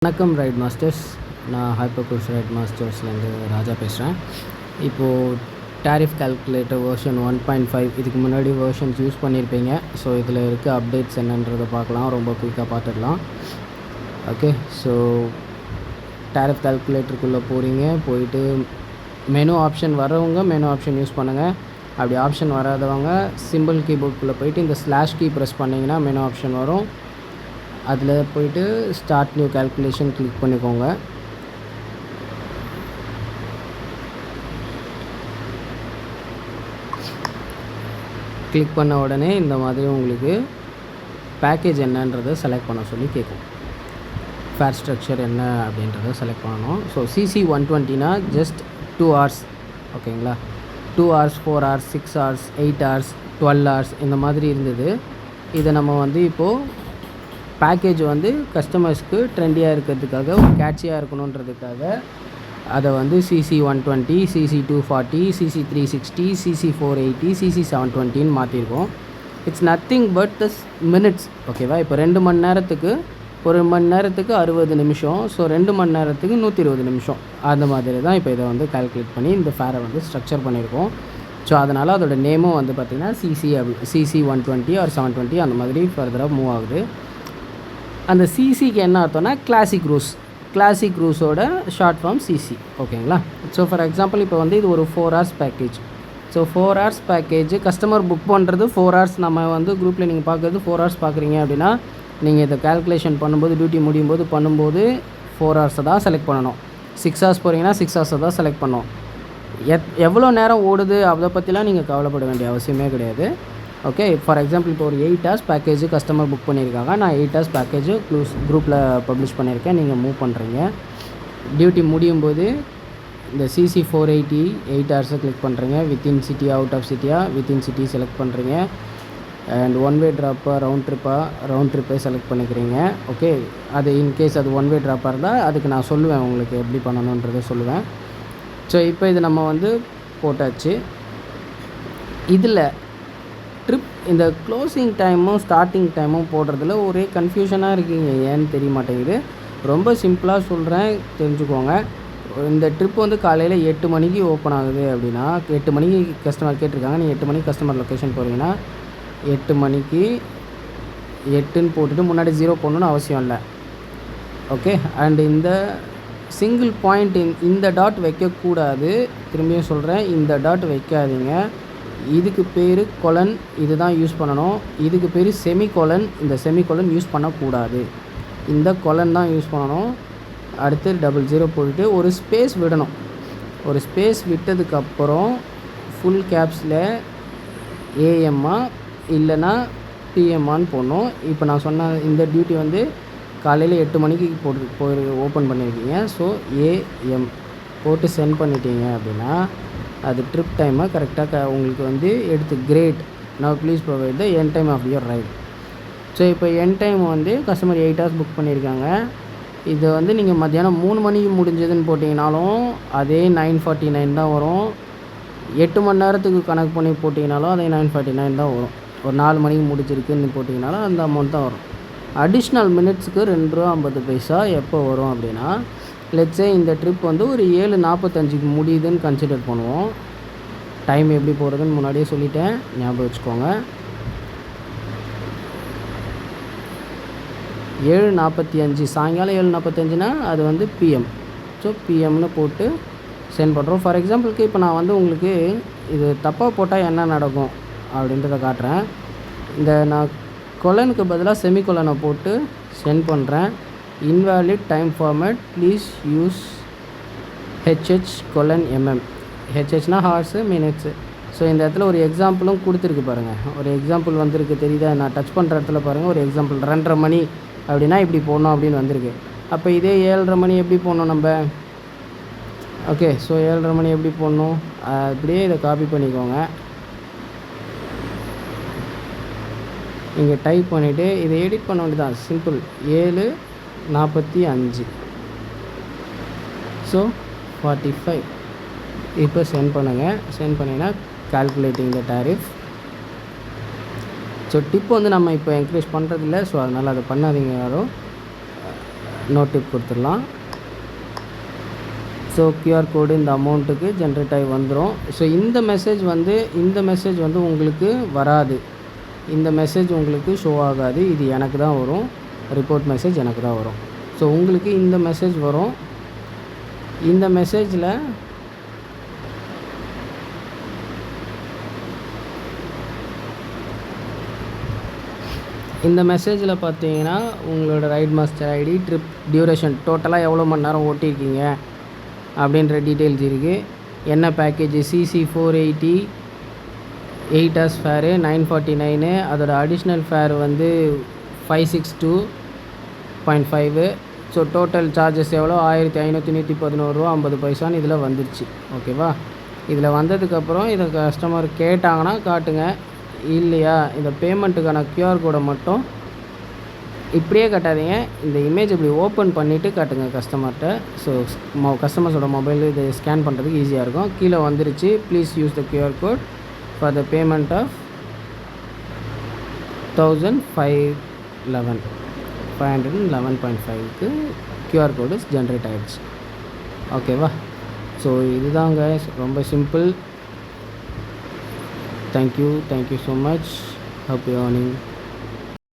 வணக்கம் right masters. நான் ஹைப்பர்கோர்ஸ் right மாஸ்டர்ஸ்லேருந்து ராஜா பேசுகிறேன். இப்போது டேரிஃப் கால்குலேட்டர் வெர்ஷன் 1.5 இதுக்கு முன்னாடி வெர்ஷன்ஸ் யூஸ் பண்ணியிருப்பீங்க. ஸோ இதில் இருக்க அப்டேட்ஸ் என்னன்றதை பார்க்கலாம், ரொம்ப குயிக்காக பார்த்துடலாம். ஓகே, ஸோ டேரிஃப் கால்குலேட்டருக்குள்ளே போயிட்டு மெனு ஆப்ஷன் வரவங்க மெனு ஆப்ஷன் யூஸ் பண்ணுங்கள். அப்படி ஆப்ஷன் வராதவங்க சிம்பிள் கீபோர்டுக்குள்ளே போயிட்டு இந்த ஸ்லாஷ் கீ ப்ரெஸ் பண்ணிங்கன்னா மெனு ஆப்ஷன் வரும். அதில் போய்ட்டு ஸ்டார்ட் நியூ கால்குலேஷன் கிளிக் பண்ணிக்கோங்க. கிளிக் பண்ண உடனே இந்த மாதிரி உங்களுக்கு பேக்கேஜ் என்னன்றதை செலக்ட் பண்ண சொல்லி கேட்கும். ஃபேர் ஸ்ட்ரக்சர் என்ன அப்படின்றத செலக்ட் பண்ணணும். ஸோ CC 120னா ஜஸ்ட் 2 hours, ஓகேங்களா? 2 hours, 4 hours, 6 hours, 8 hours, 12 hours இந்த மாதிரி இருந்தது. இதை நம்ம இப்போது பேக்கேஜ் கஸ்டமர்ஸ்க்கு ட்ரெண்டியாக இருக்கிறதுக்காக, ஒரு கேட்சியாக இருக்கணுன்றதுக்காக அதை CC 120, CC 240, CC 360, CC 480, CC 720ன்னு மாற்றிருக்கோம். It's nothing but the minutes, ஓகேவா? இப்போ 2 மணி நேரத்துக்கு 1 மணி நேரத்துக்கு 60 நிமிஷம். ஸோ 2 மணி நேரத்துக்கு 120 நிமிஷம். அந்த மாதிரி தான் இப்போ இதை கால்குலேட் பண்ணி இந்த ஃபேரை ஸ்ட்ரக்சர் பண்ணியிருக்கோம். ஸோ அதனால் அதோட நேமும் பார்த்திங்கன்னா CC 120 ஆர் 720 அந்த மாதிரி ஃபர்தராக மூவ் ஆகுது. அந்த சிசிக்கு என்ன அர்த்தம்னா கிளாசிக் ரூஸோட ஷார்ட் ஃபார்ம் CC, ஓகேங்களா? ஸோ ஃபார் எக்ஸாம்பிள் இப்போ இது ஒரு 4 hours package. So 4 hours package customer book பண்ணுறது 4 hours. நம்ம குரூப்பில் நீங்கள் பார்க்குறது 4 hours பார்க்குறீங்க அப்படின்னா, நீங்கள் இதை கால்குலேஷன் பண்ணும்போது, டியூட்டி முடியும் போது பண்ணும்போது 4 hours தான் செலக்ட் பண்ணணும். 6 hours போகிறீங்கன்னா 6 hours தான் செலக்ட் பண்ணணும். எவ்வளோ நேரம் ஓடுது அதை பற்றிலாம் நீங்கள் கவலைப்பட வேண்டிய அவசியமே கிடையாது. ஓகே, ஃபார் எக்ஸாம்பிள் இப்போ ஒரு 8 hours பேக்கேஜ் கஸ்டமர் புக் பண்ணியிருக்காங்க. நான் 8 hours பேக்கேஜ் குரூப்பில் பப்ளிஷ் பண்ணியிருக்கேன். நீங்கள் மூவ் பண்ணுறீங்க. டியூட்டி முடியும் போது இந்த CC 480 8 hours கிளிக் பண்ணுறீங்க. வித்தின் சிட்டி, அவுட் ஆஃப் சிட்டியா, வித்தின் சிட்டி செலக்ட் பண்ணுறீங்க. அண்ட் ஒன் வே ட்ராப்பாக ரவுண்ட் ட்ரிப்பை செலக்ட் பண்ணிக்கிறீங்க. ஓகே, அது இன்கேஸ் அது ஒன் வே ட்ராப்பாக இருந்தால் அதுக்கு நான் சொல்லுவேன், உங்களுக்கு எப்படி பண்ணணுன்றதை சொல்லுவேன். ஸோ இப்போ இது நம்ம போட்டாச்சு. இதில் ட்ரிப் இந்த க்ளோசிங் டைமும் ஸ்டார்டிங் டைமும் போடுறதுல ஒரே கன்ஃபியூஷனாக இருக்கீங்க. ஏன்னு தெரிய மாட்டேங்குது. ரொம்ப சிம்பிளாக சொல்கிறேன், தெரிஞ்சுக்கோங்க. இந்த ட்ரிப் காலையில் 8 மணிக்கு ஓப்பன் ஆகுது அப்படின்னா, 8 மணிக்கு கஸ்டமர் கேட்டிருக்காங்க. நீங்கள் 8 மணிக்கு கஸ்டமர் லொக்கேஷன் போகிறீங்கன்னா 8 மணிக்கு 8ன்னு போட்டுட்டு முன்னாடி 0 போடணுன்னு அவசியம் இல்லை. ஓகே, அண்டு இந்த சிங்கிள் பாயிண்ட் இந்த டாட் வைக்கக்கூடாது. திரும்பியும் சொல்கிறேன், இந்த டாட் வைக்காதீங்க. இதுக்கு பேர் கொலன், இது தான் யூஸ் பண்ணணும். இதுக்கு பேர் செமிகோலன், இந்த செமிகோலன் யூஸ் பண்ணக்கூடாது. இந்த கொலன் தான் யூஸ் பண்ணணும். அடுத்து 00 போட்டுட்டு ஒரு ஸ்பேஸ் விடணும். ஒரு ஸ்பேஸ் விட்டதுக்கப்புறம் ஃபுல் கேப்ஸில் AM-ஆ இல்லைன்னா PM-ஆன்னு போடணும். இப்போ நான் சொன்ன இந்த டியூட்டி காலையில் 8 மணிக்கு ஓப்பன் பண்ணியிருக்கீங்க. ஸோ AM போட்டு சென்ட் பண்ணிட்டீங்க அப்படின்னா அது ட்ரிப் டைமை கரெக்டாக உங்களுக்கு எடுத்து great now please provide the end time of your ride. So இப்போ end time customer 8 hours book பண்ணியிருக்காங்க. இது நீங்கள் மத்தியானம் 3 மணிக்கு முடிஞ்சதுன்னு போட்டிங்கனாலும் அதே 949 தான் வரும். 8 மணி நேரத்துக்கு கணக்கு பண்ணி போட்டிங்கனாலும் அதே 949 தான் வரும். ஒரு 4 மணிக்கு முடிச்சிருக்குன்னு போட்டிங்கனாலும் அந்த அமௌண்ட் தான் வரும். அடிஷ்னல் மினிட்ஸுக்கு ₹2.50 எப்போ வரும் அப்படின்னா, லெட்ஸே இந்த ட்ரிப் ஒரு 7:45க்கு முடியுதுன்னு கன்சிடர் பண்ணுவோம். டைம் எப்படி போகிறதுன்னு முன்னாடியே சொல்லிட்டேன், ஞாபகம் வச்சுக்கோங்க. 7:45 சாயங்காலம் 7:45னா அது PM. ஸோ PMன்னு போட்டு சென்ட் பண்ணுறோம். ஃபார் எக்ஸாம்பிளுக்கு இப்போ நான் உங்களுக்கு இது தப்பாக போட்டால் என்ன நடக்கும் அப்படின்றத காட்டுறேன். இந்த நான் கொலனுக்கு பதிலாக செமிகொலனை போட்டு சென்ட் பண்ணுறேன். Invalid time format, please use HH:MM. HHனா ஹார்ஸு, மினிட்ஸு. ஸோ இந்த இடத்துல ஒரு எக்ஸாம்பிளும் கொடுத்துருக்கு பாருங்கள். ஒரு எக்ஸாம்பிள் வந்திருக்கு, தெரியுதா? நான் டச் பண்ணுற இடத்துல பாருங்கள், ஒரு எக்ஸாம்பிள் 2:30 மணி அப்படின்னா இப்படி போடணும் அப்படின்னு வந்திருக்கு. அப்போ இதே 7:30 மணி எப்படி போடணும் நம்ம? ஓகே, ஸோ 7:30 மணி எப்படி போடணும்? அப்படியே இதை காப்பி பண்ணிக்கோங்க. இங்கே டைப் பண்ணிவிட்டு இதை எடிட் பண்ண வேண்டியதான், சிம்பிள். 7:45 ஸோ 45 இப்போ சென்ட் பண்ணுங்கள். சென்ட் பண்ணிங்கன்னா calculating the tariff. So tip நம்ம இப்போ என்கரேஜ் பண்ணுறதில்ல. ஸோ அதனால் அதை பண்ணாதீங்க யாரும். நோ டிப் கொடுத்துடலாம். ஸோ கியூஆர் கோடு இந்த அமௌண்ட்டுக்கு ஜென்ரேட் ஆகி வந்துடும். ஸோ இந்த மெசேஜ் வந்து உங்களுக்கு வராது. இந்த மெசேஜ் உங்களுக்கு ஷோ ஆகாது. இது எனக்கு தான் வரும். ரிப்போர்ட் மெசேஜ் எனக்கு தான் வரும். ஸோ உங்களுக்கு இந்த மெசேஜ் வரும். இந்த மெசேஜில் பார்த்தீங்கன்னா உங்களோட ride master ID, trip duration, டோட்டலாக எவ்வளோ மணி நேரம் ஓட்டியிருக்கீங்க அப்படின்ற டீட்டெயில்ஸ் இருக்குது. என்ன பேக்கேஜ் சிசி 480 8 hours ஃபேரு 949. அதோட அடிஷ்னல் ஃபேர் வந்து 562.5. ஸோ டோட்டல் சார்ஜஸ் எவ்வளோ 1511 ரூபா 50 பைசான்னு இதில் வந்துடுச்சு. ஓகேவா? இதில் வந்ததுக்கப்புறம் இதை கஸ்டமர் கேட்டாங்கன்னா காட்டுங்க. இல்லையா இந்த பேமெண்ட்டுக்கான கியூஆர் கோடை மட்டும் இப்படியே காட்டாதீங்க. இந்த இமேஜ் இப்படி ஓப்பன் பண்ணிவிட்டு காட்டுங்க கஸ்டமர்கிட்ட. ஸோ கஸ்டமர்ஸோட மொபைல் இது ஸ்கேன் பண்ணுறதுக்கு ஈஸியாக இருக்கும். கீழே வந்துருச்சு, please use the QR code for the payment of 511.5க்கு கியூஆர் கோடு ஜென்ரேட் ஆகிடுச்சு. ஓகேவா? ஸோ இதுதாங்க, ரொம்ப simple. Thank you so much. Happy earning.